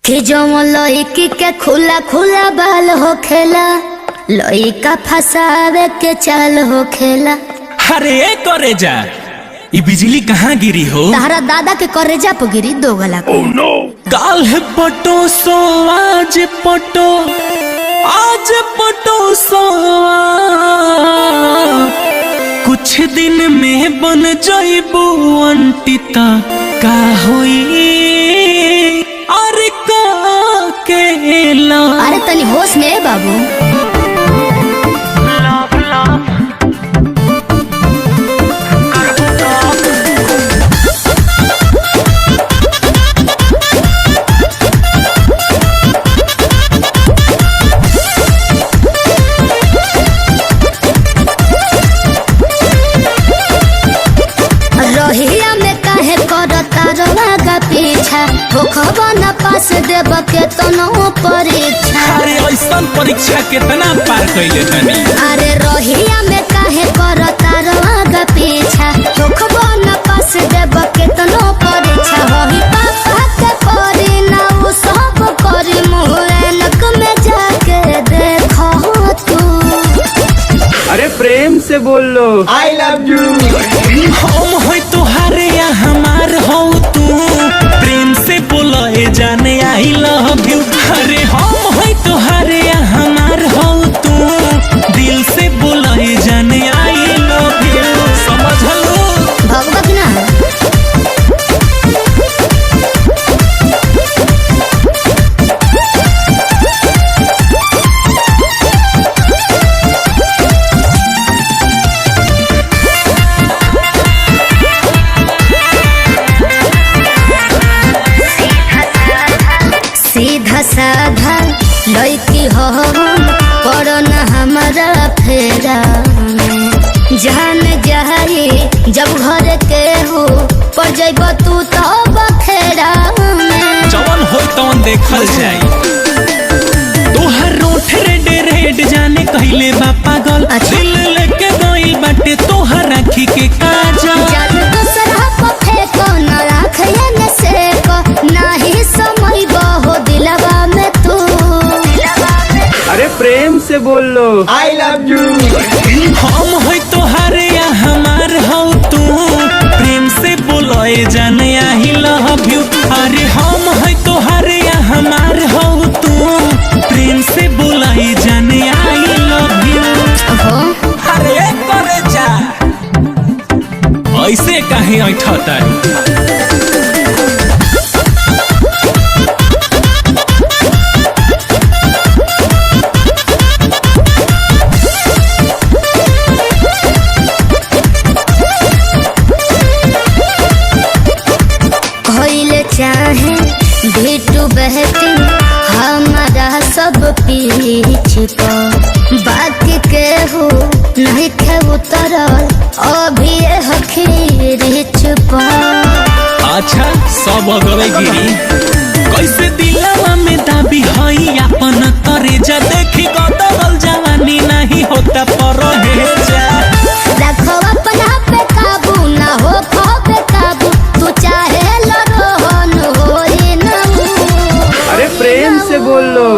कि जो लड़की के खुला खुला बाल हो खेला, लड़का फसावे के चाल हो खेला। अरे करे जा, ये बिजली कहाँ गिरी हो? तारा दादा के करेजा पे गिरी दो गला। काल है पटो सो आज पटो, आज पटो सो कुछ दिन में बन जाइबू अंटिता का होई और का केला। अरे तनी होश में बाबू। रहिया में काहे करता रवा पीछा, होखबा न पास देब के तनो परीक्षा। अरे ऐसा परीक्षा कितना पार कैले तनी। अरे रहिया में काहे करता रवा पीछा, होखबा न पास देब के तनो परीक्षा। वही पापा के परी ना उ सब करी, मुहैनक में जाके देखो तू। अरे प्रेम से बोल लो आई लव यू। हम हो तुहारे या हमार हो तू, प्रेम से बोलो ए जाने आई लव यू। अरे हम हो तुहारे या हमार हो तू, दिल से बोलो ए जाने आई लव यू। समझ लो भगवत ना। सीधा साधा लड़की हो पड़ो न हमारा फेरा में। जान जाए जब घर के हो पड़ जाइब तू तो बखेरा में। जवन हो तवन देखल जाई। तोहर रोठ रेड रेड जाने कहले बा पागल। अच्छा। दिल लेके गइल बाटे तोहर आँखी के काजल। जान दूसरा को फेंको न राख न सेको, नाही समय बहो दिलवा में तू। अरे प्रेम से बोल लो आई लव यू। हम हो तोहारे या हमार हो तू, प्रेम से बोलो ए जाने आई लव यू। अरे हम हो तोहारे या हमार हो तू, प्रेम से बोलो ए जाने आई लव यू। अरे करे जा, ऐसे काहे ऐठा तारी। होइले चाहे भेटू बहती हमारा सब पीछ पर, बाकी के हो नहीं खे उतरल अभी हखीर पर। अच्छा सब अगवे गिरी, कैसे दिलवा में दाबी हई अपन करे जा। देखी गदरल जवानी नहीं होता पर हे जा। रखो अपना पे काबू ना हो पे काबू, तू चाहे लरोहन होई ना। अरे प्रेम से बोल लो